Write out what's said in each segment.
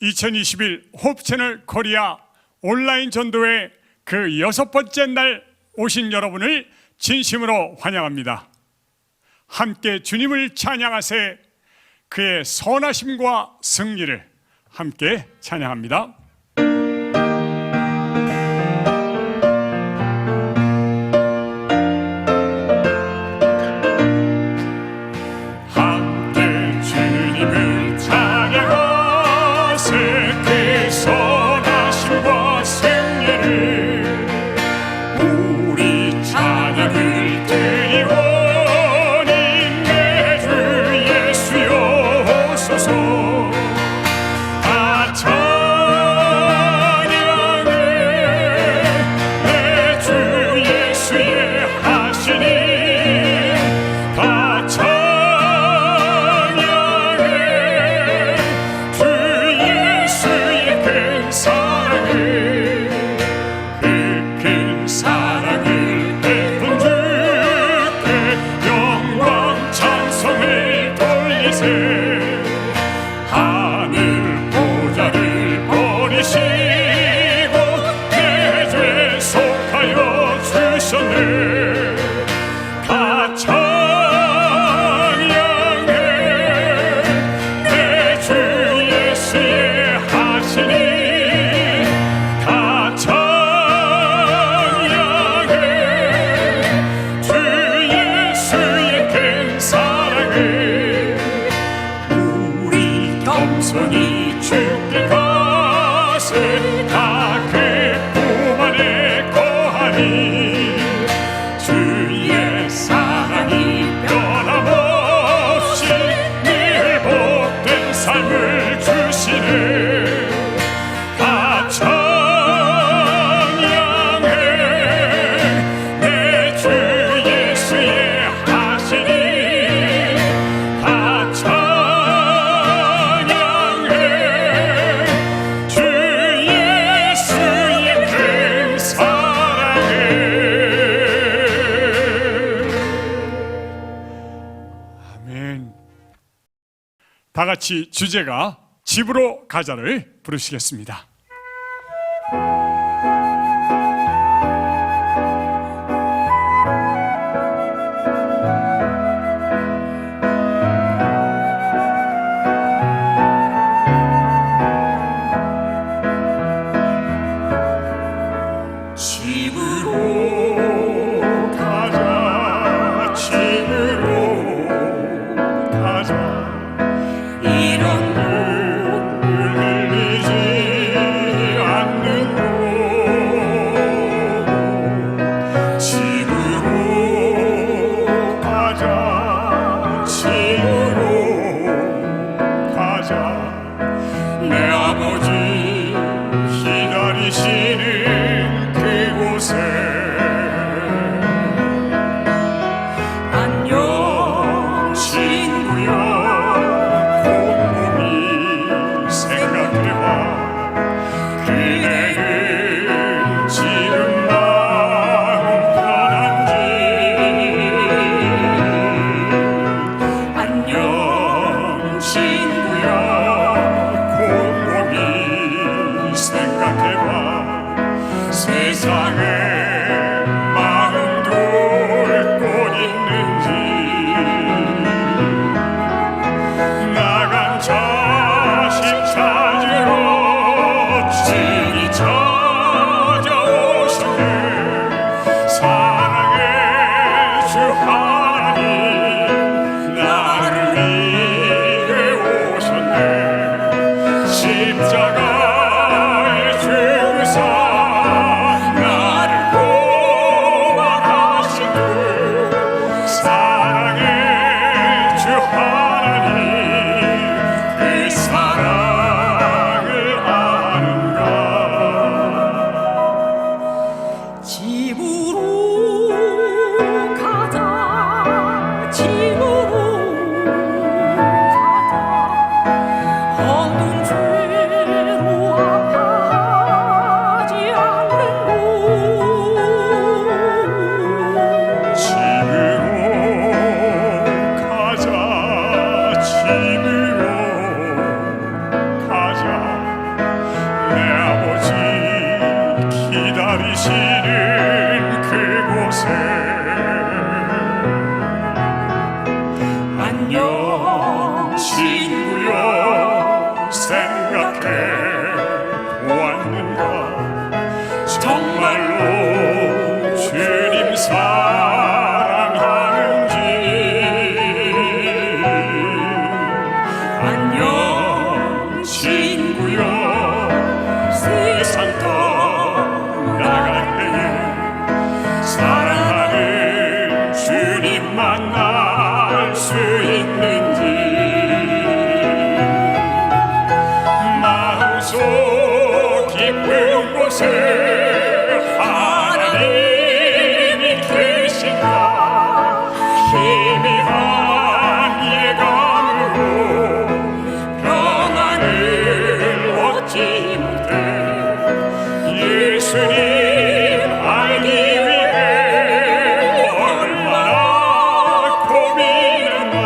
2021 호프채널 코리아 온라인 전도회 그 6번째 날 오신 여러분을 진심으로 환영합니다. 함께 주님을 찬양하세. 그의 선하심과 승리를 함께 찬양합니다. 다 같이 주제가 집으로 가자를 부르시겠습니다. 이런 눈물 흘리지 생각해 보았는가. 정말로 주님 사랑하는지. 안녕 친구여, 세상 떠나갈 때에 사랑하는 주님 만날 수 있는지. 마음속 깊은 곳에 하나님이 계신가. 희미한 예감으로 평안을 얻지 못해 예수님 알기 위해 얼마나 고민했나.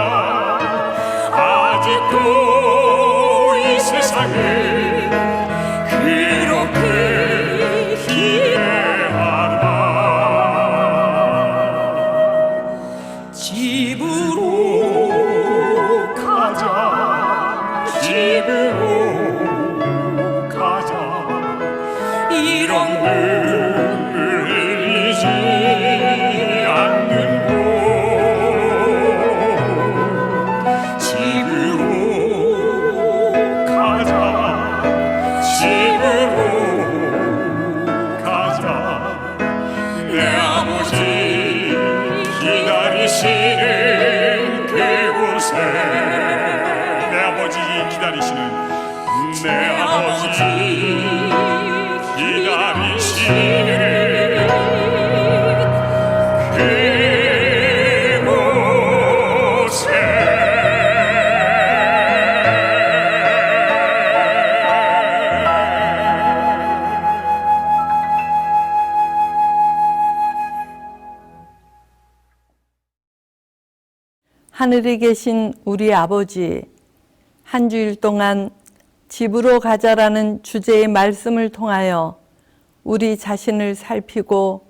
아직도 이 세상에 그렇게 기대하나. 집으로 가자, 집으로 가자. 이런 눈을 흘리지 않는 곳. 집으로 가자, 집으로 가자. 내 아버지 기다리시는 그곳에. 내 아버지 기다리시는, 내 아버지 기다리시는 그곳에. 하늘에 계신 우리 아버지, 한 주일 동안 집으로 가자라는 주제의 말씀을 통하여 우리 자신을 살피고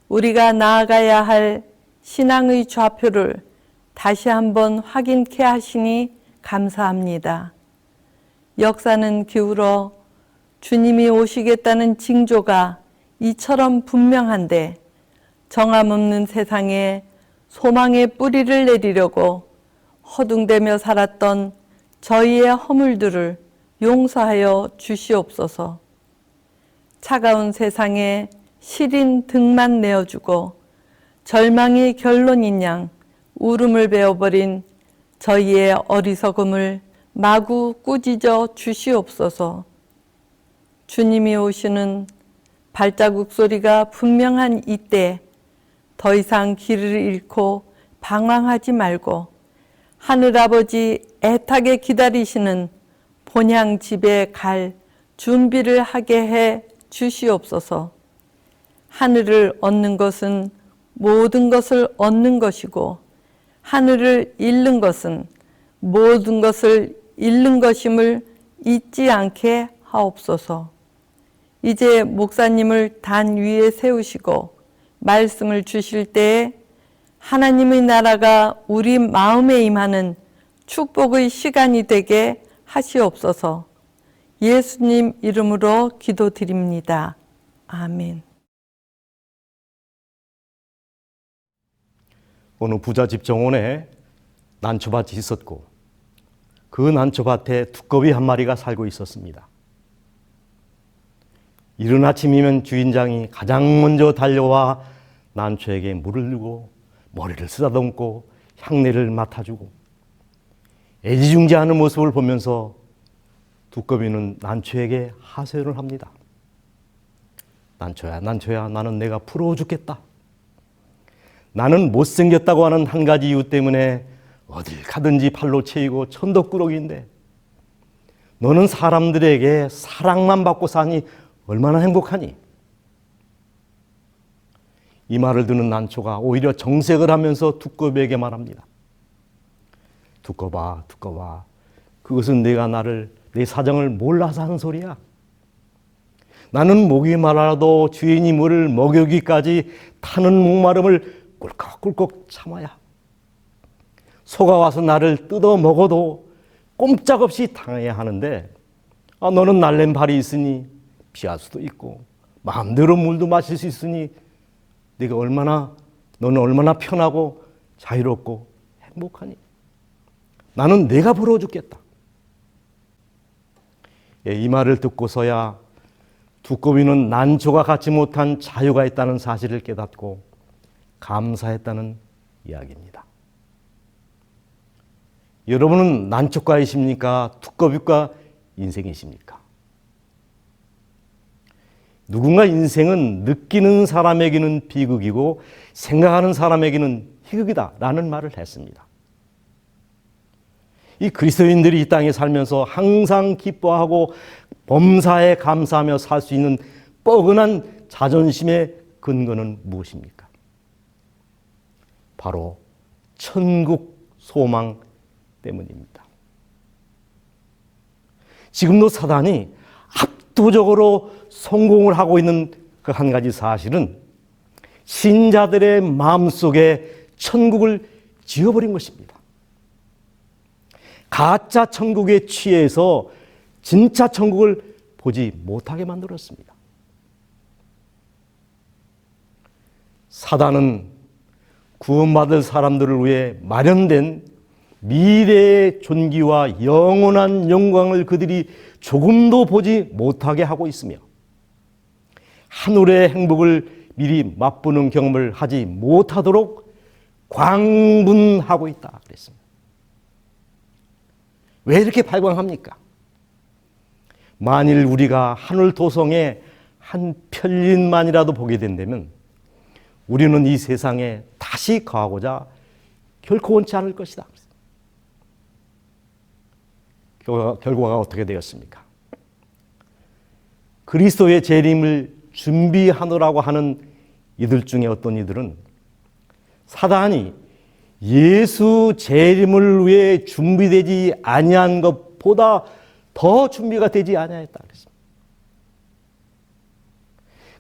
우리가 나아가야 할 신앙의 좌표를 다시 한번 확인케 하시니 감사합니다. 역사는 기울어 주님이 오시겠다는 징조가 이처럼 분명한데 정함없는 세상에 소망의 뿌리를 내리려고 허둥대며 살았던 저희의 허물들을 용서하여 주시옵소서. 차가운 세상에 시린 등만 내어주고 절망이 결론인 양 울음을 베어버린 저희의 어리석음을 마구 꾸짖어 주시옵소서. 주님이 오시는 발자국 소리가 분명한 이때 더 이상 길을 잃고 방황하지 말고 하늘아버지 애타게 기다리시는 본향 집에 갈 준비를 하게 해 주시옵소서. 하늘을 얻는 것은 모든 것을 얻는 것이고 하늘을 잃는 것은 모든 것을 잃는 것임을 잊지 않게 하옵소서. 이제 목사님을 단 위에 세우시고 말씀을 주실 때에 하나님의 나라가 우리 마음에 임하는 축복의 시간이 되게 하시옵소서. 예수님 이름으로 기도드립니다. 아멘. 어느 부잣집 정원에 난초밭이 있었고 그 난초밭에 두꺼비 한 마리가 살고 있었습니다. 이른 아침이면 주인장이 가장 먼저 달려와 난초에게 물을 주고 머리를 쓰다듬고 향내를 맡아주고 애지중지하는 모습을 보면서 두꺼비는 난초에게 하소연을 합니다. 난초야, 난초야, 나는 내가 부러워 죽겠다. 나는 못생겼다고 하는 한 가지 이유 때문에 어딜 가든지 팔로 채이고 천덕꾸러기인데 너는 사람들에게 사랑만 받고 사니 얼마나 행복하니? 이 말을 듣는 난초가 오히려 정색을 하면서 두꺼비에게 말합니다. 두꺼봐, 두꺼봐. 그것은 내가 내 사정을 몰라서 하는 소리야. 나는 목이 말라도 주인이 물을 먹여기까지 타는 목마름을 꿀꺽꿀꺽 참아야. 소가 와서 나를 뜯어 먹어도 꼼짝없이 당해야 하는데 너는 날랜 발이 있으니 피할 수도 있고 마음대로 물도 마실 수 있으니 너는 얼마나 편하고 자유롭고 행복하니? 나는 내가 부러워 죽겠다. 이 말을 듣고서야 두꺼비는 난초가 갖지 못한 자유가 있다는 사실을 깨닫고 감사했다는 이야기입니다. 여러분은 난초과이십니까? 두꺼비과 인생이십니까? 누군가 인생은 느끼는 사람에게는 비극이고 생각하는 사람에게는 희극이다 라는 말을 했습니다. 이 그리스도인들이 이 땅에 살면서 항상 기뻐하고 범사에 감사하며 살 수 있는 뻐근한 자존심의 근거는 무엇입니까? 바로 천국 소망 때문입니다. 지금도 사단이 압도적으로 성공을 하고 있는 그 한 가지 사실은 신자들의 마음속에 천국을 지어버린 것입니다. 가짜 천국에 취해서 진짜 천국을 보지 못하게 만들었습니다. 사단은 구원받을 사람들을 위해 마련된 미래의 존귀와 영원한 영광을 그들이 조금도 보지 못하게 하고 있으며 하늘의 행복을 미리 맛보는 경험을 하지 못하도록 광분하고 있다 그랬습니다. 왜 이렇게 발광합니까? 만일 우리가 하늘 도성의 한 편린만이라도 보게 된다면 우리는 이 세상에 다시 거하고자 결코 원치 않을 것이다. 결과가 어떻게 되었습니까? 그리스도의 재림을 준비하느라고 하는 이들 중에 어떤 이들은 사단이 예수 재림을 위해 준비되지 아니한 것보다 더 준비가 되지 아니하였다 그랬습니다.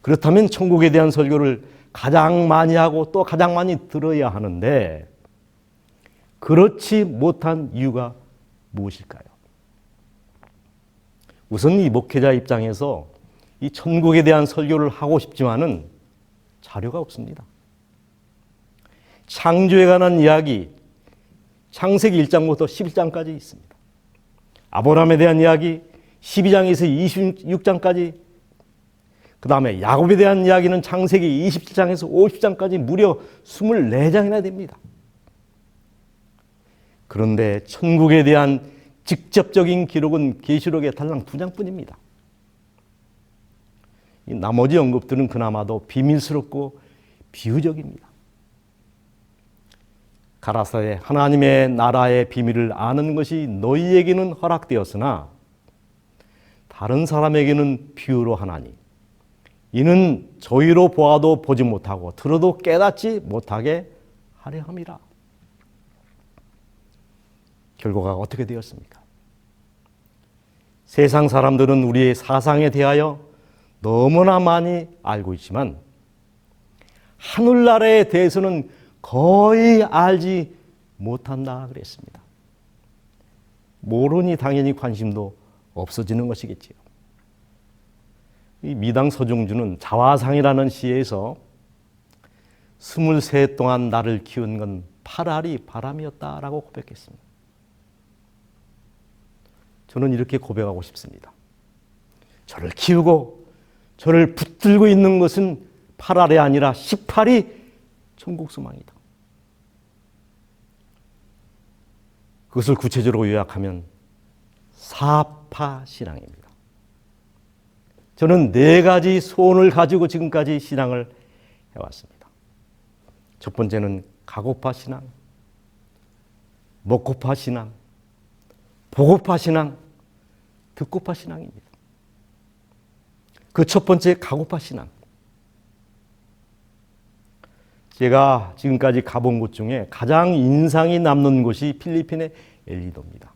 그렇다면 천국에 대한 설교를 가장 많이 하고 또 가장 많이 들어야 하는데 그렇지 못한 이유가 무엇일까요? 우선 이 목회자 입장에서 이 천국에 대한 설교를 하고 싶지만은 자료가 없습니다. 창조에 관한 이야기 창세기 1장부터 11장까지 있습니다. 아브라함에 대한 이야기 12장에서 26장까지, 그 다음에 야곱에 대한 이야기는 창세기 27장에서 50장까지 무려 24장이나 됩니다. 그런데 천국에 대한 직접적인 기록은 계시록의 달랑 2장뿐입니다. 이 나머지 언급들은 그나마도 비밀스럽고 비유적입니다. 가라사대 하나님의 나라의 비밀을 아는 것이 너희에게는 허락되었으나 다른 사람에게는 비유로 하나니 이는 저희로 보아도 보지 못하고 들어도 깨닫지 못하게 하려 함이라. 결과가 어떻게 되었습니까? 세상 사람들은 우리의 사상에 대하여 너무나 많이 알고 있지만 하늘나라에 대해서는 거의 알지 못한다 그랬습니다. 모르니 당연히 관심도 없어지는 것이겠지요. 이 미당 서중주는 자화상이라는 시에서 23해 동안 나를 키운 건 8알이 바람이었다라고 고백했습니다. 저는 이렇게 고백하고 싶습니다. 저를 키우고 저를 붙들고 있는 것은 8알이 아니라 18이 천국 소망이다. 그것을 구체적으로 요약하면 사파 신앙입니다. 저는 4가지 소원을 가지고 지금까지 신앙을 해왔습니다. 첫 번째는 가고파 신앙, 먹고파 신앙, 보고파 신앙, 듣고파 신앙입니다. 그 첫 번째 가고파 신앙. 제가 지금까지 가본 곳 중에 가장 인상이 남는 곳이 필리핀의 엘리도입니다.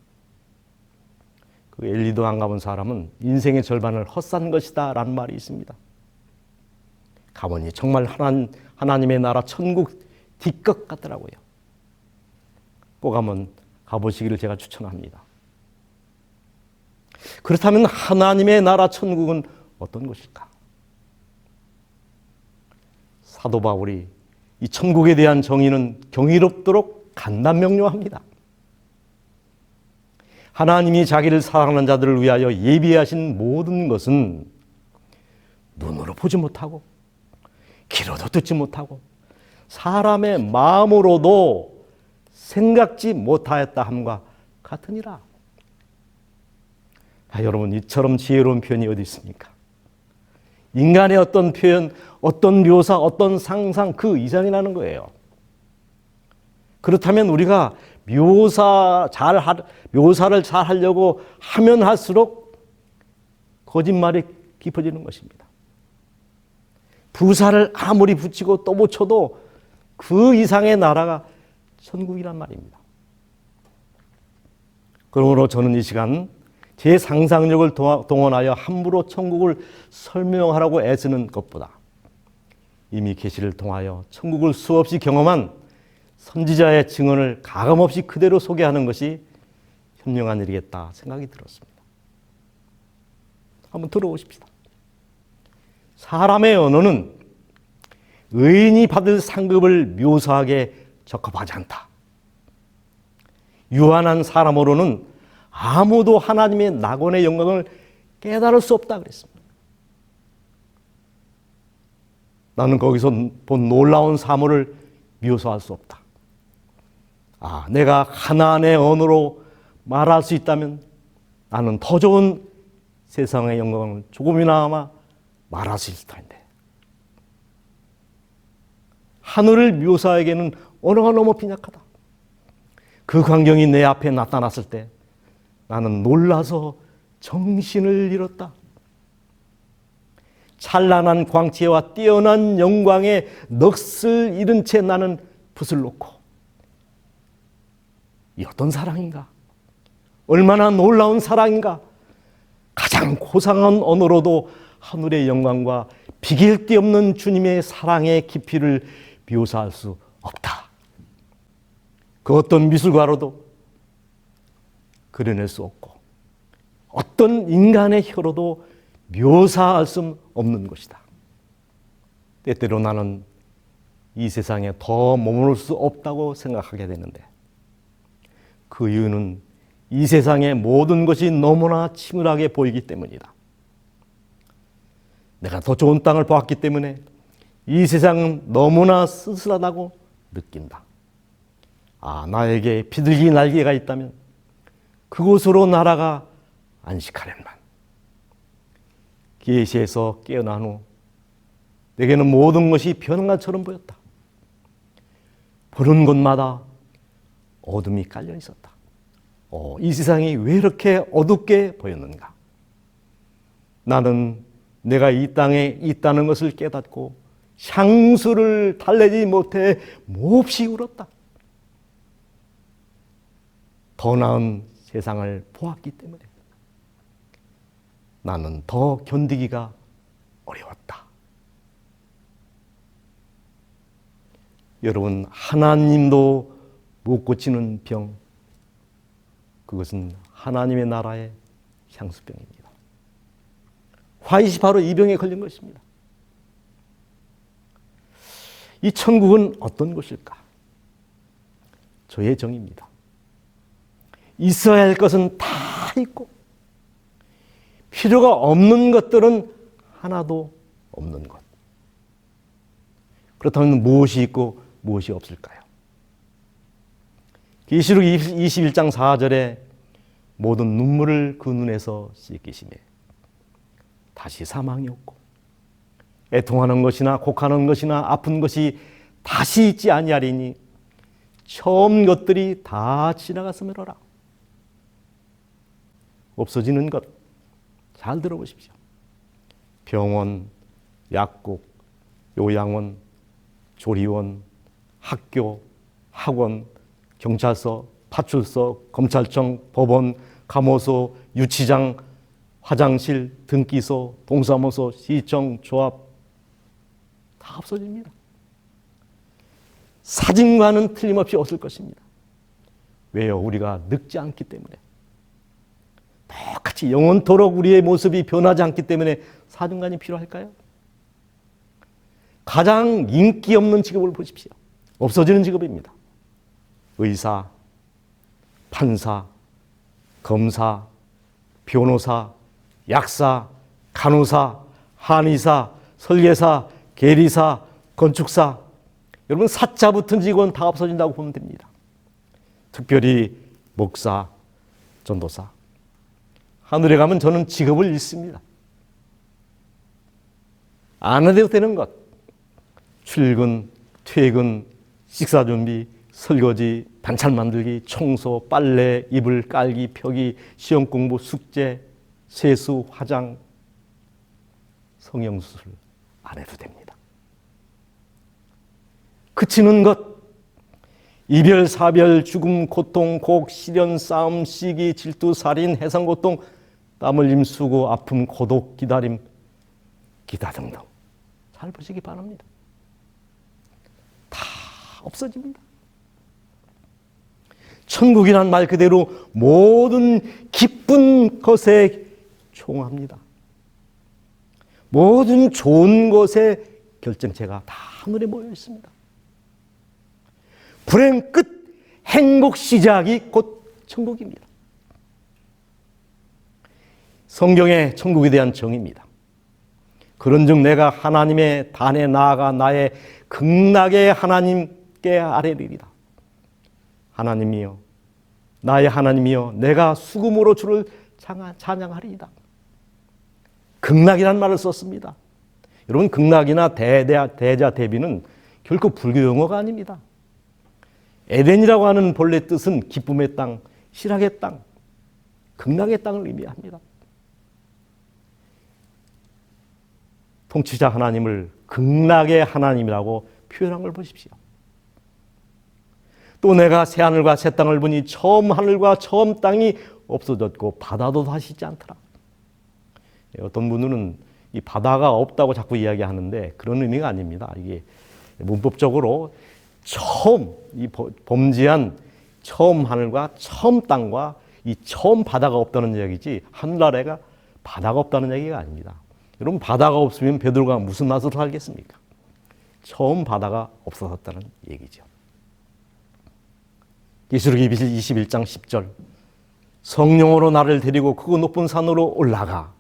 그 엘리도 안 가본 사람은 인생의 절반을 헛산 것이다 라는 말이 있습니다. 가보니 정말 하나님의 나라 천국 뒷것 같더라고요. 꼭 한번 가보시기를 제가 추천합니다. 그렇다면 하나님의 나라 천국은 어떤 것일까? 사도 바울이 이 천국에 대한 정의는 경이롭도록 간단명료합니다. 하나님이 자기를 사랑하는 자들을 위하여 예비하신 모든 것은 눈으로 보지 못하고 귀로도 듣지 못하고 사람의 마음으로도 생각지 못하였다 함과 같으니라. 여러분, 이처럼 지혜로운 표현이 어디 있습니까? 인간의 어떤 표현, 어떤 묘사, 어떤 상상 그 이상이라는 거예요. 그렇다면 우리가 묘사를 잘 하려고 하면 할수록 거짓말이 깊어지는 것입니다. 부사를 아무리 붙이고 또 붙여도 그 이상의 나라가 천국이란 말입니다. 그러므로 저는 이 시간 제 상상력을 동원하여 함부로 천국을 설명하라고 애쓰는 것보다 이미 계시를 통하여 천국을 수없이 경험한 선지자의 증언을 가감없이 그대로 소개하는 것이 현명한 일이겠다 생각이 들었습니다. 한번 들어보십시다. 사람의 언어는 의인이 받을 상급을 묘사하게 적합하지 않다. 유한한 사람으로는 아무도 하나님의 낙원의 영광을 깨달을 수 없다 그랬습니다. 나는 거기서 본 놀라운 사물을 묘사할 수 없다. 내가 하나님의 언어로 말할 수 있다면 나는 더 좋은 세상의 영광을 조금이나마 말할 수 있을 텐데. 하늘을 묘사하기에는 언어가 너무 빈약하다. 그 광경이 내 앞에 나타났을 때 나는 놀라서 정신을 잃었다. 찬란한 광채와 뛰어난 영광에 넋을 잃은 채 나는 붓을 놓고 이 어떤 사랑인가? 얼마나 놀라운 사랑인가? 가장 고상한 언어로도 하늘의 영광과 비길 데 없는 주님의 사랑의 깊이를 묘사할 수 없다. 그 어떤 미술가로도 그려낼 수 없고 어떤 인간의 혀로도 묘사할 수 없는 것이다. 때때로 나는 이 세상에 더 머무를 수 없다고 생각하게 되는데 그 이유는 이 세상의 모든 것이 너무나 치밀하게 보이기 때문이다. 내가 더 좋은 땅을 보았기 때문에 이 세상은 너무나 쓸쓸하다고 느낀다. 나에게 비둘기 날개가 있다면 그곳으로 날아가 안식하련만. 계시에서 깨어난 후 내게는 모든 것이 변한 것처럼 보였다. 보는 곳마다 어둠이 깔려 있었다. 이 세상이 왜 이렇게 어둡게 보였는가? 나는 내가 이 땅에 있다는 것을 깨닫고 향수를 달래지 못해 몹시 울었다. 더 나은 세상을 보았기 때문에 나는 더 견디기가 어려웠다. 여러분, 하나님도 못 고치는 병, 그것은 하나님의 나라의 향수병입니다. 화이시 바로 이 병에 걸린 것입니다. 이 천국은 어떤 곳일까? 저의 정의입니다. 있어야 할 것은 다 있고 필요가 없는 것들은 하나도 없는 것. 그렇다면 무엇이 있고 무엇이 없을까요? 계시록 21장 4절에 모든 눈물을 그 눈에서 씻기시매 다시 사망이 없고 애통하는 것이나 곡하는 것이나 아픈 것이 다시 있지 아니하리니 처음 것들이 다 지나갔으므로라. 없어지는 것, 잘 들어보십시오. 병원, 약국, 요양원, 조리원, 학교, 학원, 경찰서, 파출소, 검찰청, 법원, 감호소, 유치장, 화장실, 등기소, 동사무소, 시청, 조합 다 없어집니다. 사진과는 틀림없이 없을 것입니다. 왜요? 우리가 늙지 않기 때문에. 똑같이 영원토록 우리의 모습이 변하지 않기 때문에 사중간이 필요할까요? 가장 인기 없는 직업을 보십시오. 없어지는 직업입니다. 의사, 판사, 검사, 변호사, 약사, 간호사, 한의사, 설계사, 계리사, 건축사, 여러분 사자 붙은 직원 다 없어진다고 보면 됩니다. 특별히 목사, 전도사. 하늘에 가면 저는 직업을 잃습니다. 안 해도 되는 것. 출근, 퇴근, 식사 준비, 설거지, 반찬 만들기, 청소, 빨래, 이불 깔기, 펴기, 시험 공부, 숙제, 세수, 화장, 성형수술 안 해도 됩니다. 그치는 것, 이별, 사별, 죽음, 고통, 곡, 시련, 싸움, 시기, 질투, 살인, 해상 고통, 땀 흘림, 수고, 아픔, 고독, 기다림, 기타 등등. 잘 보시기 바랍니다. 다 없어집니다. 천국이란 말 그대로 모든 기쁜 것에 총합니다. 모든 좋은 것의 결정체가 다 하늘에 모여 있습니다. 불행 끝, 행복 시작이 곧 천국입니다. 성경의 천국에 대한 정의입니다. 그런즉 내가 하나님의 단에 나아가 나의 극락의 하나님께 아뢰리이다. 하나님이여, 나의 하나님이여, 내가 수금으로 주를 찬양하리이다. 극락이라는 말을 썼습니다. 여러분, 극락이나 대자 대비는 결코 불교 용어가 아닙니다. 에덴이라고 하는 본래 뜻은 기쁨의 땅, 실학의 땅, 극락의 땅을 의미합니다. 통치자 하나님을 극락의 하나님이라고 표현한 걸 보십시오. 또 내가 새 하늘과 새 땅을 보니 처음 하늘과 처음 땅이 없어졌고 바다도 다시 있지 않더라. 어떤 분들은 이 바다가 없다고 자꾸 이야기하는데 그런 의미가 아닙니다. 이게 문법적으로 처음, 이 범지한 처음 하늘과 처음 땅과 이 처음 바다가 없다는 얘기지 하늘나라가 바다가 없다는 얘기가 아닙니다. 여러분, 바다가 없으면 베드로가 무슨 맛으로 살겠습니까? 처음 바다가 없어졌다는 얘기죠. 계시록 21장 10절, 성령으로 나를 데리고 그 높은 산으로 올라가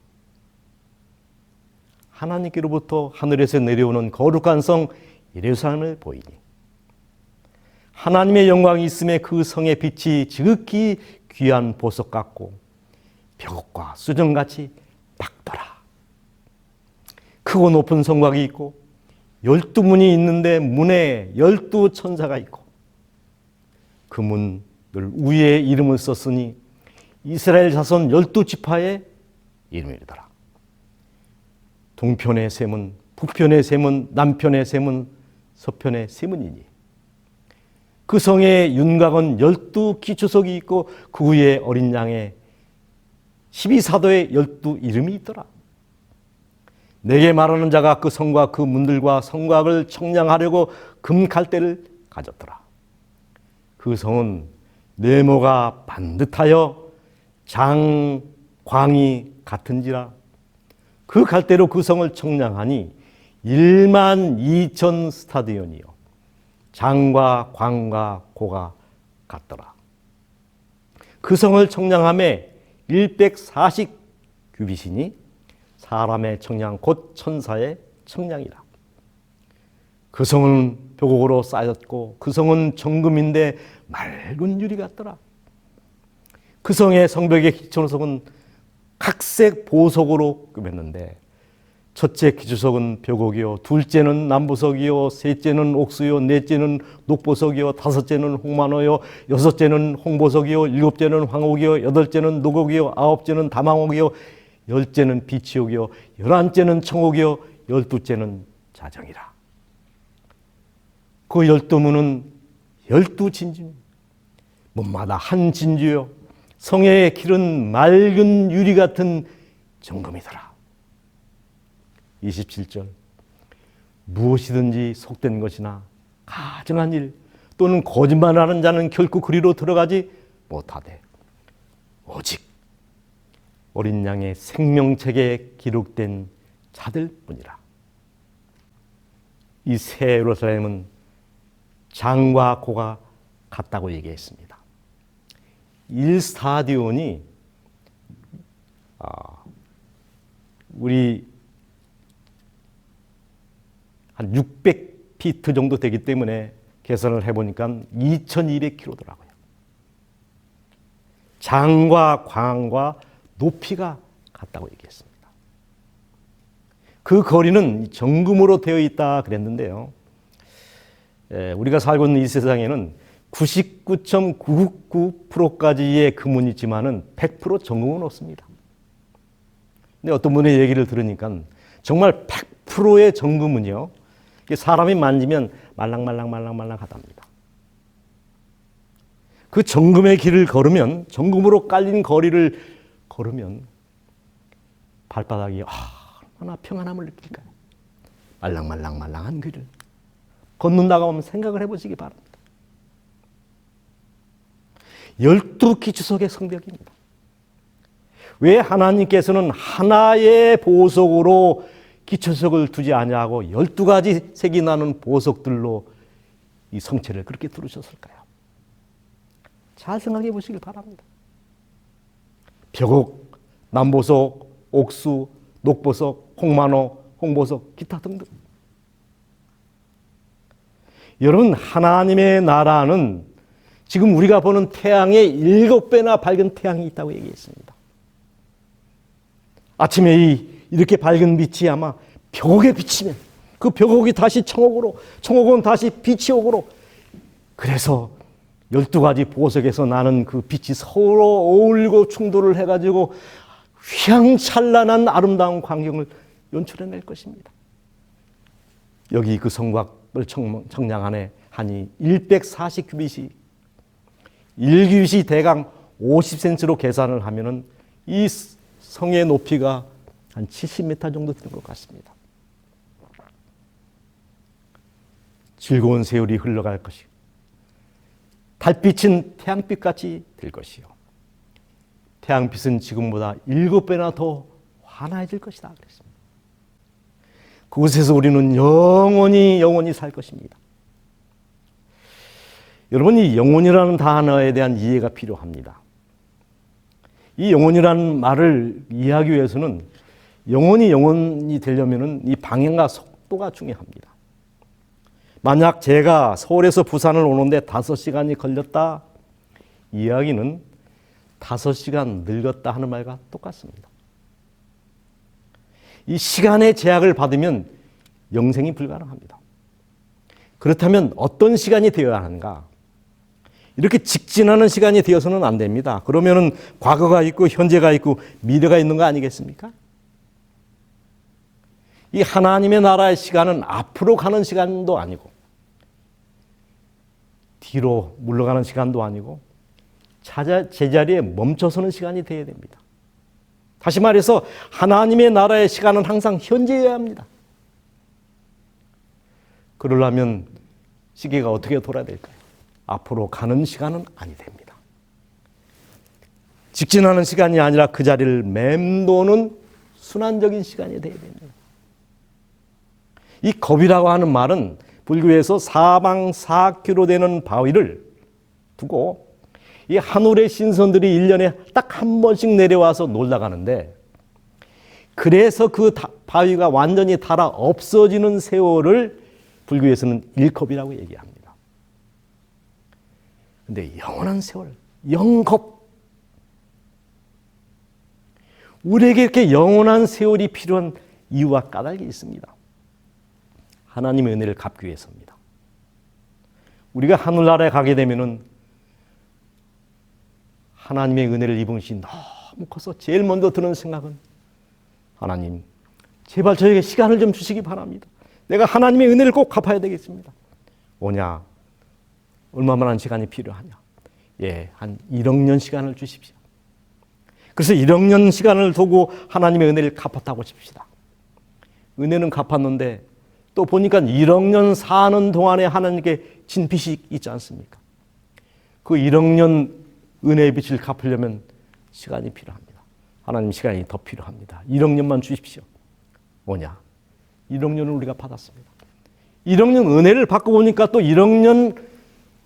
하나님께로부터 하늘에서 내려오는 거룩한 성 예루살렘을 보이니 하나님의 영광이 있음에 그 성의 빛이 지극히 귀한 보석 같고 벽과 수정같이 밝더라. 크고 높은 성곽이 있고 12문이 있는데 문에 12천사가 있고 그 문을 위에 이름을 썼으니 이스라엘 자손 12지파의 이름이더라. 동편의 셈은, 북편의 셈은, 남편의 셈은, 서편의 셈은이니 그 성에 윤곽은 12기초석이 있고 그 위에 어린 양의 12사도의 12 이름이 있더라. 내게 말하는 자가 그 성과 그 문들과 성곽을 청량하려고 금 갈대를 가졌더라. 그 성은 네모가 반듯하여 장광이 같은지라. 그 갈대로 그 성을 청량하니 12,000 스타디온이요 장과 광과 고가 같더라. 그 성을 청량함에 140 규빗이니 사람의 청량 곧 천사의 청량이라. 그 성은 벽옥으로 쌓였고 그 성은 정금인데 맑은 유리 같더라. 그 성의 성벽의 기초석은 각색 보석으로 꾸몄는데 첫째 기초석은 벽옥이요, 둘째는 남보석이요, 셋째는 옥수요, 넷째는 녹보석이요, 다섯째는 홍만호요, 여섯째는 홍보석이요, 일곱째는 황옥이요, 여덟째는 노곡이요, 아홉째는 다망옥이요, 열째는 비치옥이요, 11째는 청옥이요, 12째는 자정이라. 그 12문은 12진주, 문마다 한 진주요, 성의 길은 맑은 유리 같은 정금이더라. 27절, 무엇이든지 속된 것이나 가증한 일 또는 거짓말하는 자는 결코 그리로 들어가지 못하되 오직 어린 양의 생명책에 기록된 자들뿐이라. 이 새 예루살렘은 장과 고가 같다고 얘기했습니다. 1스타디온이 우리 한 600피트 정도 되기 때문에 계산을 해보니까 2200km더라고요. 장과 광과 높이가 같다고 얘기했습니다. 그 거리는 정금으로 되어 있다 그랬는데요. 우리가 살고 있는 이 세상에는 99.999%까지의 금은 있지만은 100% 정금은 없습니다. 근데 어떤 분의 얘기를 들으니까 정말 100%의 정금은요, 사람이 만지면 말랑말랑하답니다. 그 정금의 길을 걸으면, 정금으로 깔린 거리를 걸으면 발바닥이 얼마나 평안함을 느낄까요? 말랑한 길을 걷는다고 하면 생각을 해보시기 바랍니다. 12기초석의 성벽입니다. 왜 하나님께서는 하나의 보석으로 기초석을 두지 아니하고 12가지 색이 나는 보석들로 이 성체를 그렇게 두르셨을까요? 잘 생각해 보시길 바랍니다. 벽옥, 남보석, 옥수, 녹보석, 홍만호, 홍보석, 기타 등등. 여러분, 하나님의 나라는 지금 우리가 보는 태양의 7배나 밝은 태양이 있다고 얘기했습니다. 아침에 이렇게 밝은 빛이 아마 벽옥에 비치면 그 벽옥이 다시 청옥으로, 청옥은 다시 빛이 옥으로, 그래서 12가지 보석에서 나는 그 빛이 서로 어울리고 충돌을 해가지고 휘황찬란한 아름다운 광경을 연출해낼 것입니다. 여기 그 성곽을 청량 안에 하니 140규빗이 1규빗이 대강 50cm로 계산을 하면은 이 성의 높이가 한 70m 정도 되는 것 같습니다. 즐거운 세월이 흘러갈 것이고 달빛은 태양빛같이 될 것이요 태양빛은 지금보다 7배나 더 환해질 것이다 그랬습니다. 그곳에서 우리는 영원히 살 것입니다. 여러분, 이 영혼이라는 단어에 대한 이해가 필요합니다. 이 영혼이라는 말을 이해하기 위해서는 영혼이 되려면은 이 방향과 속도가 중요합니다. 만약 제가 서울에서 부산을 오는데 5시간이 걸렸다, 이야기는 5시간 늙었다 하는 말과 똑같습니다. 이 시간의 제약을 받으면 영생이 불가능합니다. 그렇다면 어떤 시간이 되어야 하는가? 이렇게 직진하는 시간이 되어서는 안 됩니다. 그러면은 과거가 있고 현재가 있고 미래가 있는 거 아니겠습니까? 이 하나님의 나라의 시간은 앞으로 가는 시간도 아니고 뒤로 물러가는 시간도 아니고 제자리에 멈춰서는 시간이 되어야 됩니다. 다시 말해서 하나님의 나라의 시간은 항상 현재여야 합니다. 그러려면 시계가 어떻게 돌아야 될까요? 앞으로 가는 시간은 아니 됩니다. 직진하는 시간이 아니라 그 자리를 맴도는 순환적인 시간이 되어야 됩니다. 이 겁이라고 하는 말은 불교에서 사방사키로 되는 바위를 두고 이 하늘의 신선들이 1년에 딱 한 번씩 내려와서 놀다 가는데, 그래서 그 바위가 완전히 닳아 없어지는 세월을 불교에서는 일겁이라고 얘기합니다. 그런데 영원한 세월, 영겁, 우리에게 이렇게 영원한 세월이 필요한 이유와 까닭이 있습니다. 하나님의 은혜를 갚기 위해서입니다. 우리가 하늘나라에 가게 되면은 하나님의 은혜를 입은 것이 너무 커서 제일 먼저 드는 생각은, 하나님, 제발 저에게 시간을 좀 주시기 바랍니다. 내가 하나님의 은혜를 꼭 갚아야 되겠습니다. 오냐? 얼마만한 시간이 필요하냐? 한 1억 년 시간을 주십시오. 그래서 1억 년 시간을 두고 하나님의 은혜를 갚았다고 칩시다. 은혜는 갚았는데 또 보니까 1억 년 사는 동안에 하나님께 진 빚이 있지 않습니까? 그 1억 년 은혜의 빚을 갚으려면 시간이 필요합니다. 하나님 시간이 더 필요합니다. 1억 년만 주십시오. 뭐냐? 1억 년을 우리가 받았습니다. 1억 년 은혜를 받고 보니까 또 1억 년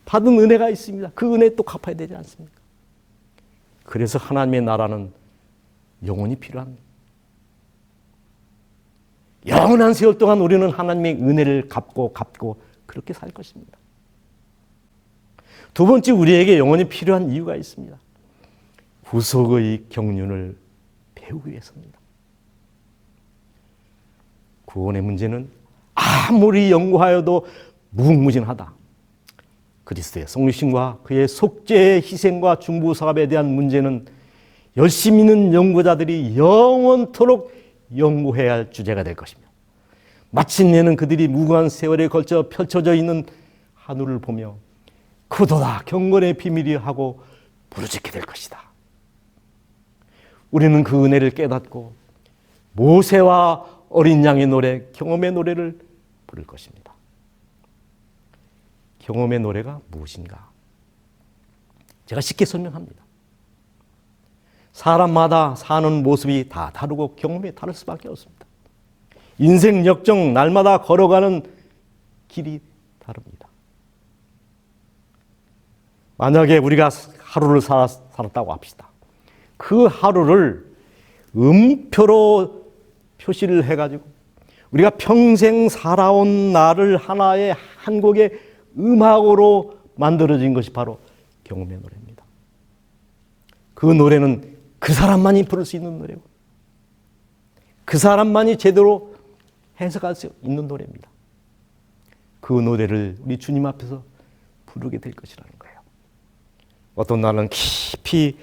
받은 은혜가 있습니다. 그 은혜 또 갚아야 되지 않습니까? 그래서 하나님의 나라는 영원히 필요합니다. 영원한 세월 동안 우리는 하나님의 은혜를 갚고 그렇게 살 것입니다. 두 번째, 우리에게 영원히 필요한 이유가 있습니다. 구속의 경륜을 배우기 위해서입니다. 구원의 문제는 아무리 연구하여도 무궁무진하다. 그리스도의 성육신과 그의 속죄의 희생과 중보사갑에 대한 문제는 열심히 있는 연구자들이 영원토록 연구해야 할 주제가 될 것입니다. 마침내는 그들이 무궁한 세월에 걸쳐 펼쳐져 있는 하늘을 보며 그도다 경건의 비밀이 하고 부르짖게 될 것이다. 우리는 그 은혜를 깨닫고 모세와 어린 양의 노래, 경험의 노래를 부를 것입니다. 경험의 노래가 무엇인가? 제가 쉽게 설명합니다. 사람마다 사는 모습이 다 다르고 경험이 다를 수밖에 없습니다. 인생 역정, 날마다 걸어가는 길이 다릅니다. 만약에 우리가 하루를 살았다고 합시다. 그 하루를 음표로 표시를 해가지고 우리가 평생 살아온 날을 하나의 한 곡의 음악으로 만들어진 것이 바로 경험의 노래입니다. 그 노래는 그 사람만이 부를 수 있는 노래고 그 사람만이 제대로 해석할 수 있는 노래입니다. 그 노래를 우리 주님 앞에서 부르게 될 것이라는 거예요. 어떤 날은 깊이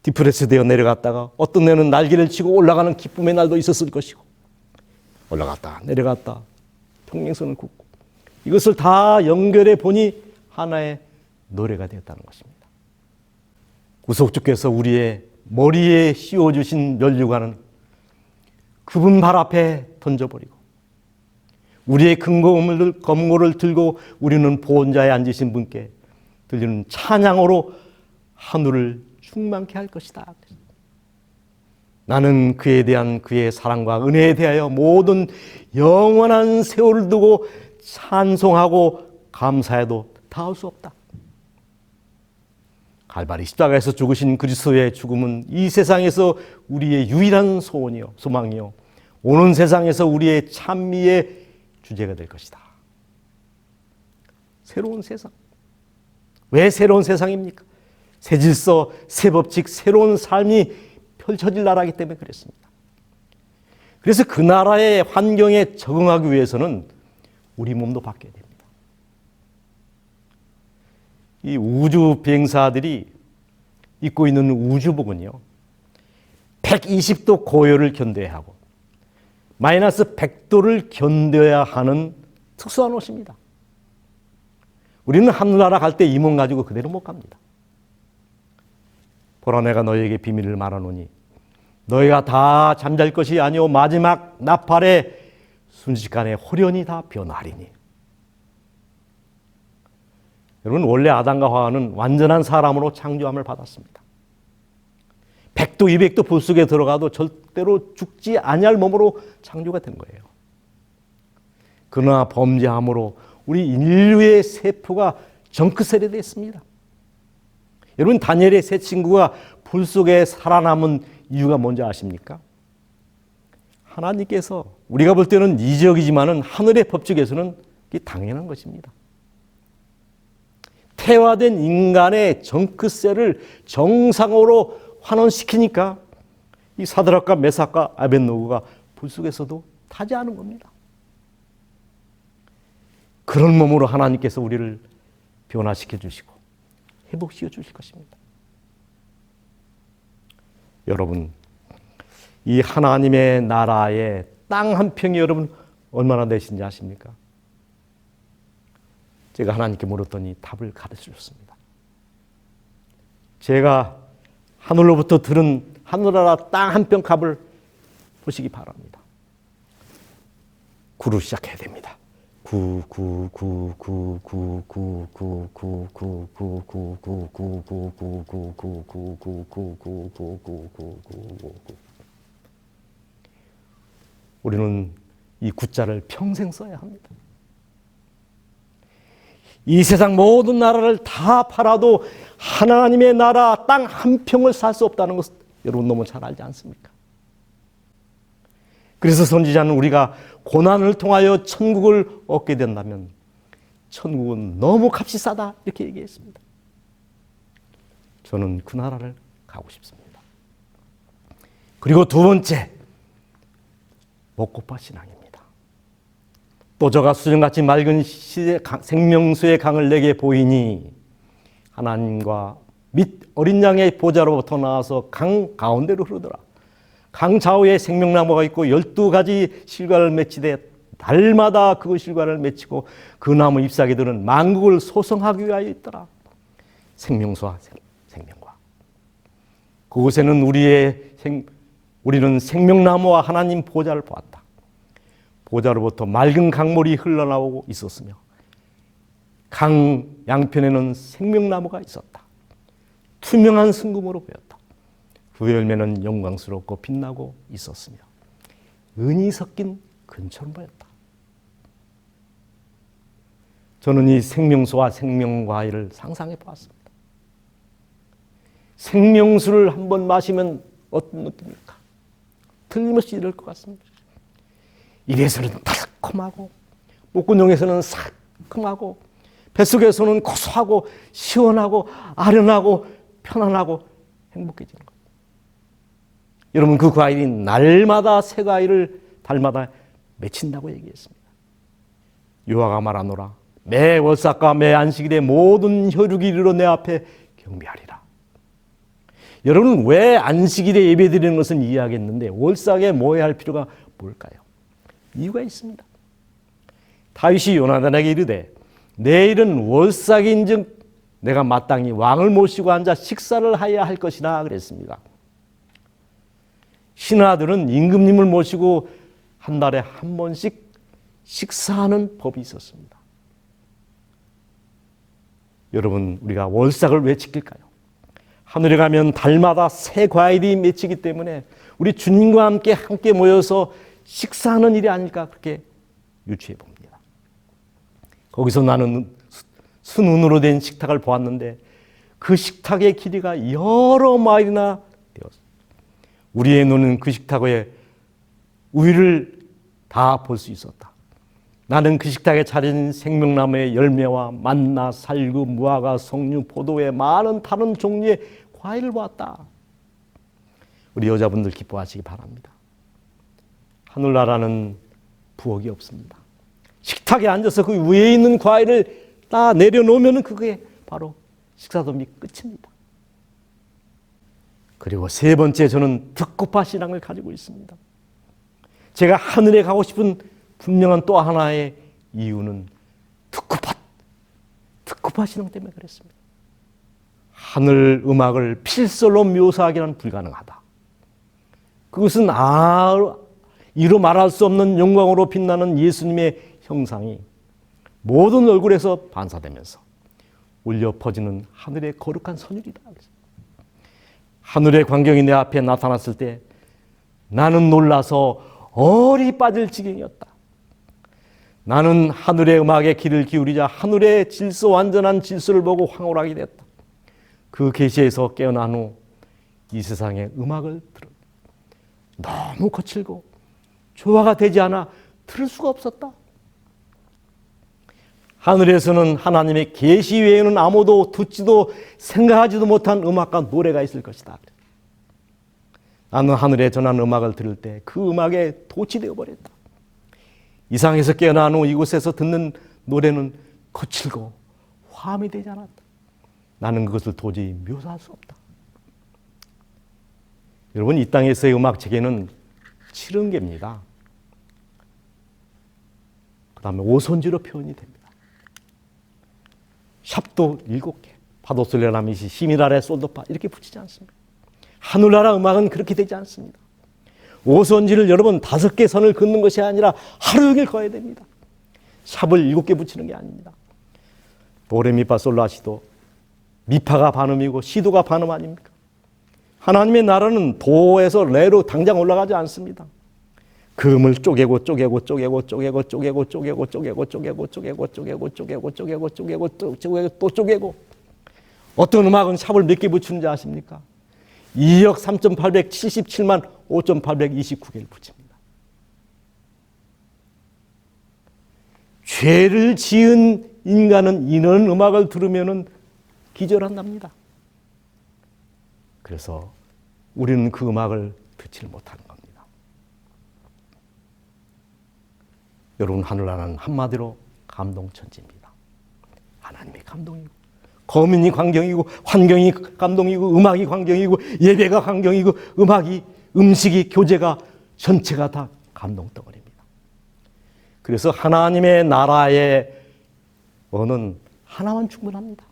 디프레스 되어 내려갔다가 어떤 날은 날개를 치고 올라가는 기쁨의 날도 있었을 것이고 올라갔다 내려갔다 평행선을 긋고 이것을 다 연결해 보니 하나의 노래가 되었다는 것입니다. 구속주께서 우리의 머리에 씌워주신 면류관은 그분 발 앞에 던져버리고 우리의 금고를 들고 우리는 보온자에 앉으신 분께 들리는 찬양으로 하늘을 충만케 할 것이다. 나는 그에 대한 그의 사랑과 은혜에 대하여 모든 영원한 세월을 두고 찬송하고 감사해도 다할 수 없다. 갈바리 십자가에서 죽으신 그리스도의 죽음은 이 세상에서 우리의 유일한 소원이요, 소망이요, 오는 세상에서 우리의 찬미의 주제가 될 것이다. 새로운 세상. 왜 새로운 세상입니까? 새 질서, 새 법칙, 새로운 삶이 펼쳐질 나라이기 때문에 그랬습니다. 그래서 그 나라의 환경에 적응하기 위해서는 우리 몸도 바뀌어야 됩니다. 이 우주 비행사들이 입고 있는 우주복은요, 120도 고열을 견뎌야 하고 마이너스 100도를 견뎌야 하는 특수한 옷입니다. 우리는 하늘나라 갈 때 이 몸 가지고 그대로 못 갑니다. 보라, 내가 너희에게 비밀을 말하노니 너희가 다 잠잘 것이 아니오 마지막 나팔에 순식간에 홀연히 다 변하리니. 여러분, 원래 아담과 하와는 완전한 사람으로 창조함을 받았습니다. 100도 200도 불 속에 들어가도 절대로 죽지 아니할 몸으로 창조가 된 거예요. 그러나 범죄함으로 우리 인류의 세포가 정크셀이 됐습니다. 여러분, 다니엘의 세 친구가 불 속에 살아남은 이유가 뭔지 아십니까? 하나님께서 우리가 볼 때는 이적이지만은 하늘의 법칙에서는 이게 당연한 것입니다. 태화된 인간의 정크셀을 정상으로 환원시키니까 이 사드락과 메삭과 아벳노고가 불 속에서도 타지 않은 겁니다. 그런 몸으로 하나님께서 우리를 변화시켜 주시고 회복시켜 주실 것입니다. 여러분, 이 하나님의 나라의 땅 한 평이 여러분 얼마나 되신지 아십니까? 제가 하나님께 물었더니 답을 가르쳐 줬습니다. 제가 하늘로부터 들은 하늘나라 땅 한 평 값을 보시기 바랍니다. 구를 시작해야 됩니다. 우리는 이 구자를 평생 써야 합니다. 이 세상 모든 나라를 다 팔아도 하나님의 나라 땅 한 평을 살 수 없다는 것을 여러분 너무 잘 알지 않습니까? 그래서 선지자는 우리가 고난을 통하여 천국을 얻게 된다면 천국은 너무 값이 싸다 이렇게 얘기했습니다. 저는 그 나라를 가고 싶습니다. 그리고 두 번째, 먹고파 신앙입니다. 또 저가 수정같이 맑은 생명수의 강을 내게 보이니 하나님과 및 어린 양의 보좌로부터 나와서 강 가운데로 흐르더라. 강 좌우에 생명나무가 있고 12가지 실과를 맺히되 달마다 그 실과를 맺히고 그 나무 잎사귀들은 만국을 소성하기 위하여 있더라. 생명수와 생명과. 그곳에는 우리는 생명나무와 하나님 보좌를 보았다. 보좌로부터 맑은 강물이 흘러나오고 있었으며 강 양편에는 생명나무가 있었다. 투명한 승금으로 보였다. 그 열매는 영광스럽고 빛나고 있었으며 은이 섞인 근처로 보였다. 저는 이 생명수와 생명과일을 상상해 보았습니다. 생명수를 한번 마시면 어떤 느낌입니까? 틀림없이 이럴 것 같습니다. 입에서는 달콤하고 목구멍에서는 상큼하고 뱃속에서는 고소하고 시원하고 아련하고 편안하고 행복해지는 거예요. 여러분, 그 과일이 날마다 새 과일을 달마다 맺힌다고 얘기했습니다. 유아가 말하노라. 매 월삭과 매 안식일에 모든 혈육이 이르러 내 앞에 경배하리라. 여러분, 왜 안식일에 예배드리는 것은 이해하겠는데 월삭에 모여야 할 필요가 뭘까요? 이유가 있습니다. 다윗이 요나단에게 이르되 내일은 월삭인즉 내가 마땅히 왕을 모시고 앉아 식사를 해야 할 것이나 그랬습니다. 신하들은 임금님을 모시고 한 달에 한 번씩 식사하는 법이 있었습니다. 여러분, 우리가 월삭을 왜 지킬까요? 하늘에 가면 달마다 새 과일이 맺히기 때문에 우리 주님과 함께 모여서 식사하는 일이 아닐까 그렇게 유추해 봅니다. 거기서 나는 순운으로 된 식탁을 보았는데 그 식탁의 길이가 여러 마일이나 되었습니다. 우리의 눈은 그 식탁의 우위를 다 볼 수 있었다. 나는 그 식탁에 차린 생명나무의 열매와 만나, 살구, 무화과, 석류, 포도의 많은 다른 종류의 과일을 보았다. 우리 여자분들 기뻐하시기 바랍니다. 하늘나라는 부엌이 없습니다. 식탁에 앉아서 그 위에 있는 과일을 다 내려놓으면 그게 바로 식사도미 끝입니다. 그리고 세 번째, 저는 듣고파 신앙을 가지고 있습니다. 제가 하늘에 가고 싶은 분명한 또 하나의 이유는 듣고파 신앙 때문에 그랬습니다. 하늘 음악을 필설로 묘사하기는 불가능하다. 그것은 이루 말할 수 없는 영광으로 빛나는 예수님의 형상이 모든 얼굴에서 반사되면서 울려 퍼지는 하늘의 거룩한 선율이다. 하늘의 광경이 내 앞에 나타났을 때 나는 놀라서 얼이 빠질 지경이었다. 나는 하늘의 음악에 귀를 기울이자 하늘의 질서, 완전한 질서를 보고 황홀하게 됐다. 그 계시에서 깨어난 후 이 세상의 음악을 들었다. 너무 거칠고 조화가 되지 않아 들을 수가 없었다. 하늘에서는 하나님의 계시 외에는 아무도 듣지도 생각하지도 못한 음악과 노래가 있을 것이다. 나는 하늘에 전한 음악을 들을 때 그 음악에 도취되어 버렸다. 이상에서 깨어난 후 이곳에서 듣는 노래는 거칠고 화음이 되지 않았다. 나는 그것을 도저히 묘사할 수 없다. 여러분, 이 땅에서의 음악 체계는 70개입니다. 그 다음에 오손지로 표현이 됩니다. 샵도 7개, 파도솔레라미시, 시미라레, 솔도파 이렇게 붙이지 않습니다. 하늘나라 음악은 그렇게 되지 않습니다. 오손지를 여러분 5개 선을 긋는 것이 아니라 하루 종일 거야 됩니다. 샵을 7개 붙이는 게 아닙니다. 도레미파솔라시도 미파가 반음이고 시도가 반음 아닙니까? 하나님의 나라는 도에서 레로 당장 올라가지 않습니다. 금을 쪼개고 쪼개고 쪼개고 쪼개고 쪼개고 쪼개고 쪼개고 쪼개고 쪼개고 쪼개고 쪼개고 쪼개고 쪼개고 쪼개고 또 쪼개고. 어떤 음악은 샵을 몇 개 붙이는지 아십니까? 2억 3,877만 5,829개를 붙입니다. 죄를 지은 인간은 이런 음악을 들으면 기절한답니다. 그래서 우리는 그 음악을 듣지 못하는 겁니다. 여러분, 하늘나라는 한마디로 감동천지입니다. 하나님이 감동이고, 거민이 광경이고, 환경이 감동이고, 음악이 광경이고, 예배가 광경이고, 음식이, 교제가 전체가 다 감동덩어리입니다. 그래서 하나님의 나라의 언어는 하나만 충분합니다.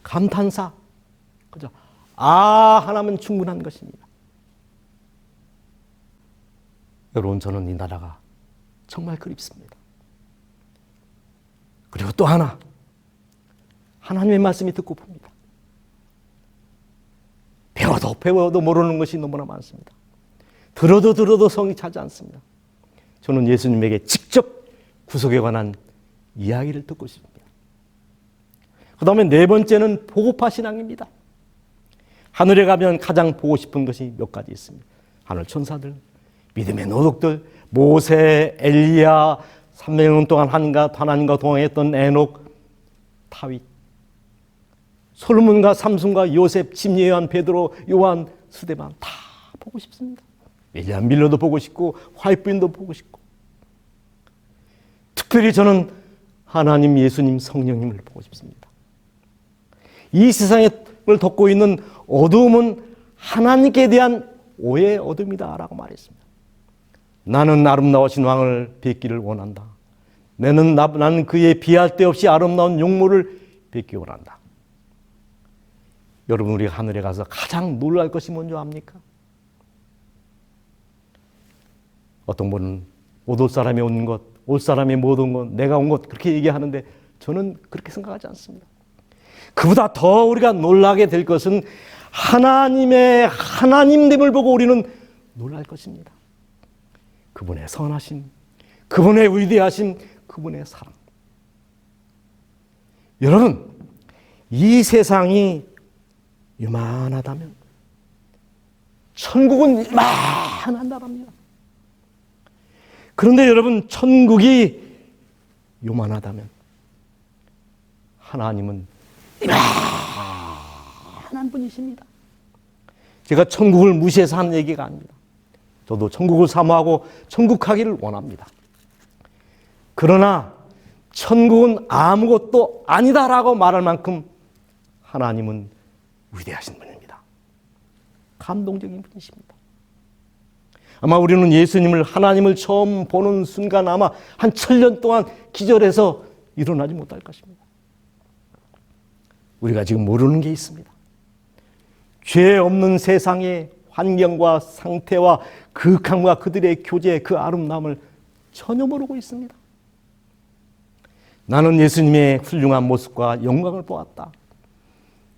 감탄사, 그죠? 하나면 충분한 것입니다. 여러분, 저는 이 나라가 정말 그립습니다. 그리고 또 하나, 하나님의 말씀이 듣고 봅니다. 배워도 모르는 것이 너무나 많습니다. 들어도 성이 차지 않습니다. 저는 예수님에게 직접 구속에 관한 이야기를 듣고 싶습니다. 그 다음에 네 번째는 보고파 신앙입니다. 하늘에 가면 가장 보고 싶은 것이 몇 가지 있습니다. 하늘 천사들, 믿음의 노독들, 모세, 엘리야, 300년 동안 하나님과 동행했던 에녹, 다윗, 솔로몬과 삼손과 요셉, 침례 요한, 베드로, 요한, 스데반 다 보고 싶습니다. 윌리엄 밀러도 보고 싶고 화이트빈도 보고 싶고, 특별히 저는 하나님, 예수님, 성령님을 보고 싶습니다. 이 세상을 덮고 있는 어두움은 하나님께 대한 오해의 어둠이다 라고 말했습니다. 나는 아름다우신 왕을 뵙기를 원한다. 나는 그의 비할 데 없이 아름다운 용모를 뵙기 원한다. 여러분, 우리가 하늘에 가서 가장 놀랄 것이 뭔지 압니까? 어떤 분은 올 사람이 온 것, 올 사람이 못 온 것, 내가 온 것 그렇게 얘기하는데 저는 그렇게 생각하지 않습니다. 그보다 더 우리가 놀라게 될 것은 하나님의 하나님됨을 보고 우리는 놀랄 것입니다. 그분의 선하심, 그분의 위대하심, 그분의 사랑. 여러분, 이 세상이 요만하다면 천국은 요만한 나라입니다. 그런데 여러분, 천국이 요만하다면 하나님은 이만한 분이십니다. 제가 천국을 무시해서 하는 얘기가 아닙니다. 저도 천국을 사모하고 천국 가기를 원합니다. 그러나 천국은 아무것도 아니다라고 말할 만큼 하나님은 위대하신 분입니다. 감동적인 분이십니다. 아마 우리는 예수님을, 하나님을 처음 보는 순간 아마 한 1000년 동안 기절해서 일어나지 못할 것입니다. 우리가 지금 모르는 게 있습니다. 죄 없는 세상의 환경과 상태와 극함과 그들의 교제, 그 아름다움을 전혀 모르고 있습니다. 나는 예수님의 훌륭한 모습과 영광을 보았다.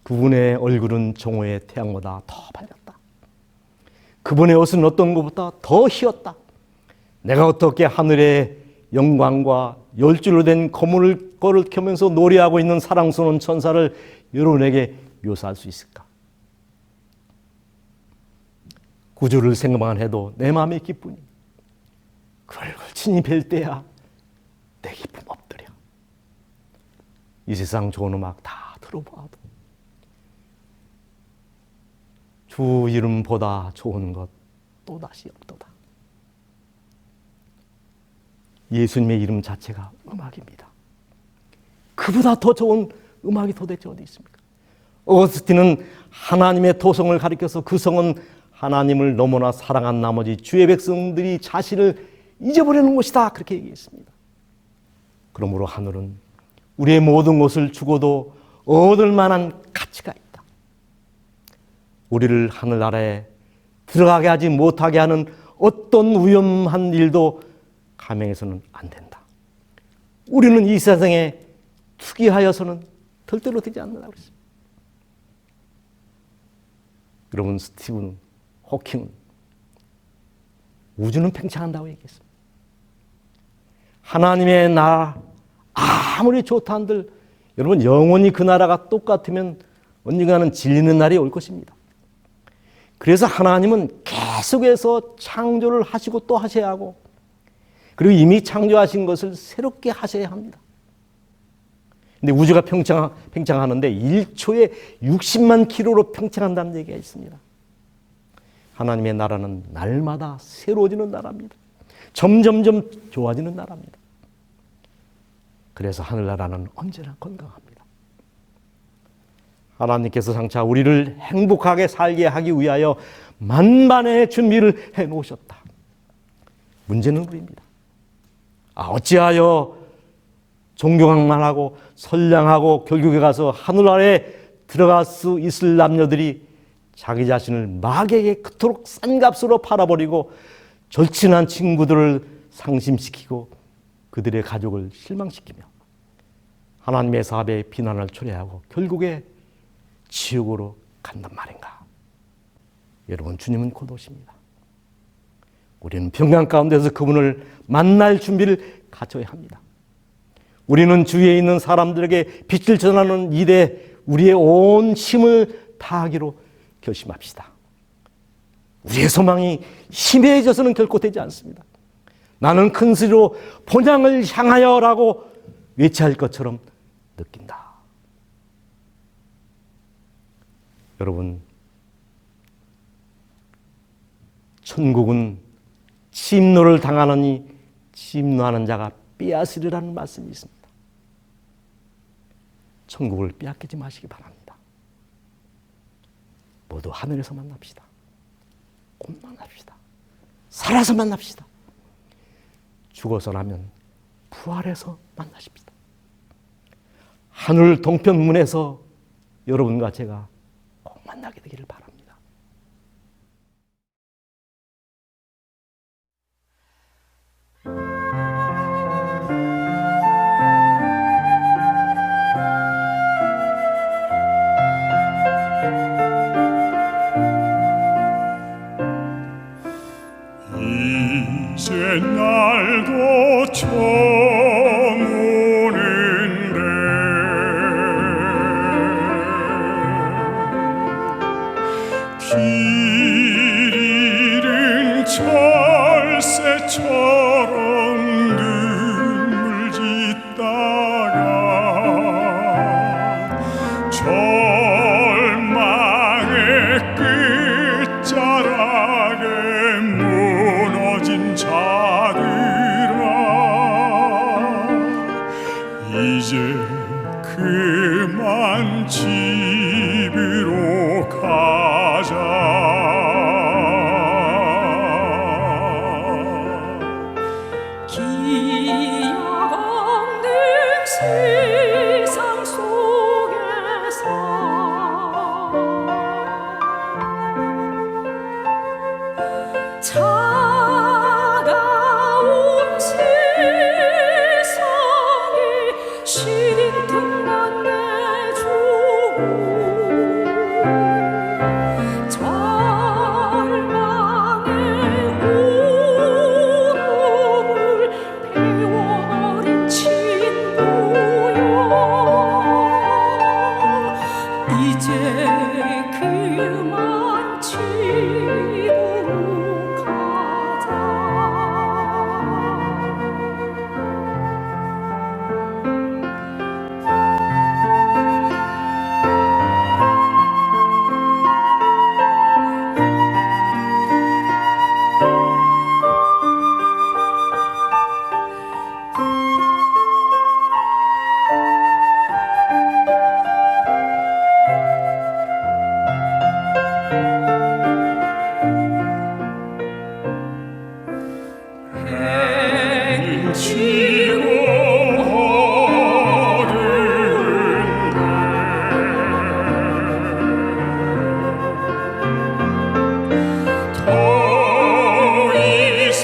그분의 얼굴은 정오의 태양보다 더 밝았다. 그분의 옷은 어떤 것보다 더 희었다. 내가 어떻게 하늘의 영광과 열줄로 된 거물을 켜면서 노래하고 있는 사랑스러운 천사를 여러분에게 묘사할 수 있을까? 구주를 생각만 해도 내 마음이 기쁘니 그 얼굴 친히 뵐 때야 내 기쁨 엎드려. 이 세상 좋은 음악 다 들어봐도 주 이름보다 좋은 것 또다시 없도다. 예수님의 이름 자체가 음악입니다. 그보다 더 좋은 음악이 도대체 어디 있습니까? 어거스틴은 하나님의 도성을 가리켜서 그 성은 하나님을 너무나 사랑한 나머지 주의 백성들이 자신을 잊어버리는 곳이다, 그렇게 얘기했습니다. 그러므로 하늘은 우리의 모든 것을 주고도 얻을 만한 가치가 있다. 우리를 하늘나라에 들어가게 하지 못하게 하는 어떤 위험한 일도 감행해서는 안 된다. 우리는 이 세상에 투기하여서는 절대로 되지 않는다고 그랬습니다. 여러분, 스티븐 호킹은 우주는 팽창한다고 얘기했습니다. 하나님의 나라 아무리 좋다 한들 여러분, 영원히 그 나라가 똑같으면 언젠가는 질리는 날이 올 것입니다. 그래서 하나님은 계속해서 창조를 하시고 또 하셔야 하고, 그리고 이미 창조하신 것을 새롭게 하셔야 합니다. 근데 우주가 팽창하는데 1초에 60만 킬로로 팽창한다는 얘기가 있습니다. 하나님의 나라는 날마다 새로워지는 나라입니다. 점점점 좋아지는 나라입니다. 그래서 하늘나라는 언제나 건강합니다. 하나님께서 장차 우리를 행복하게 살게 하기 위하여 만반의 준비를 해놓으셨다. 문제는 우리입니다. 어찌하여 종교학만 하고 선량하고 결국에 가서 하늘나라에 들어갈 수 있을 남녀들이 자기 자신을 마귀에게 그토록 싼 값으로 팔아버리고 절친한 친구들을 상심시키고 그들의 가족을 실망시키며 하나님의 사업에 비난을 초래하고 결국에 지옥으로 간단 말인가? 여러분, 주님은 곧 오십니다. 우리는 평강 가운데서 그분을 만날 준비를 갖춰야 합니다. 우리는 주위에 있는 사람들에게 빛을 전하는 일에 우리의 온 힘을 다하기로 결심합시다. 우리의 소망이 희미해져서는 결코 되지 않습니다. 나는 큰 소리로 본향을 향하여라고 외치할 것처럼 느낀다. 여러분, 천국은 침노를 당하느니 침노하는 자가 빼앗으리라는 말씀이 있습니다. 천국을 빼앗기지 마시기 바랍니다. 모두 하늘에서 만납시다. 꼭 만납시다. 살아서 만납시다. 죽어서 나면 부활해서 만나십시다. 하늘 동편문에서 여러분과 제가 꼭 만나게 되기를 바랍니다. 이제 날도 처음 오는데 길 잃은 철새처럼 눈물 짓다가 절망의 끝자락에 무너진 자들아, 이제 그만 집으로 가자. 기약 없는 세상 속에서 차가운 세상에 시린 틈만 내주고 절망의 울음을 배워버린 친구여, 이제 그만 집으로 가자. 더 이상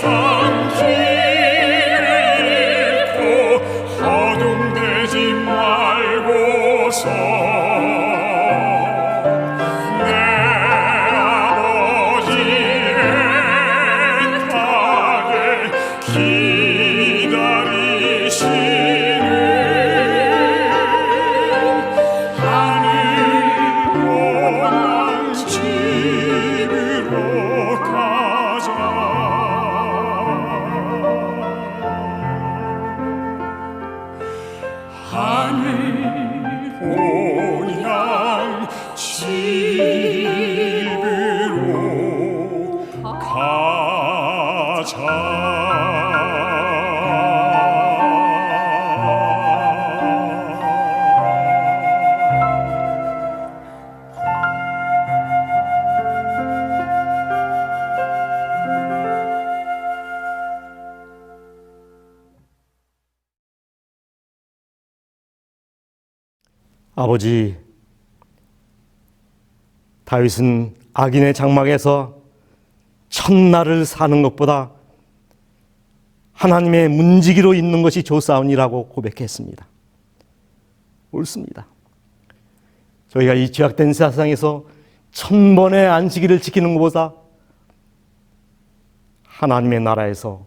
길을 잃고 아버지, 다윗은 악인의 장막에서 첫날을 사는 것보다 하나님의 문지기로 있는 것이 좋사오니라고 고백했습니다. 옳습니다. 저희가 이 죄악된 세상에서 1000번의 안식일을 지키는 것보다 하나님의 나라에서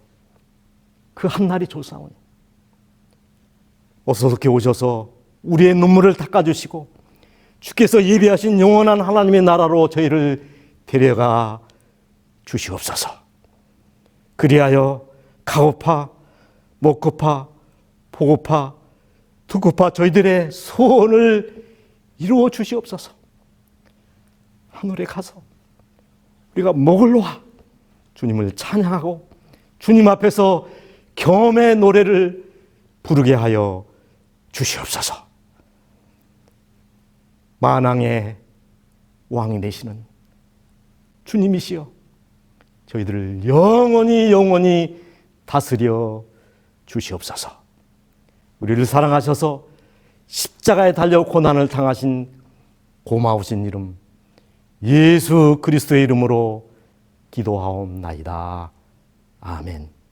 그 한 날이 좋사오니 어서속히 오셔서 우리의 눈물을 닦아주시고 주께서 예비하신 영원한 하나님의 나라로 저희를 데려가 주시옵소서. 그리하여 가고파 먹고파 보고파 듣고파 저희들의 소원을 이루어 주시옵소서. 하늘에 가서 우리가 먹을로와 주님을 찬양하고 주님 앞에서 경험의 노래를 부르게 하여 주시옵소서. 만왕의 왕이 되시는 주님이시여 저희들을 영원히 다스려 주시옵소서. 우리를 사랑하셔서 십자가에 달려 고난을 당하신 고마우신 이름 예수 그리스도의 이름으로 기도하옵나이다. 아멘.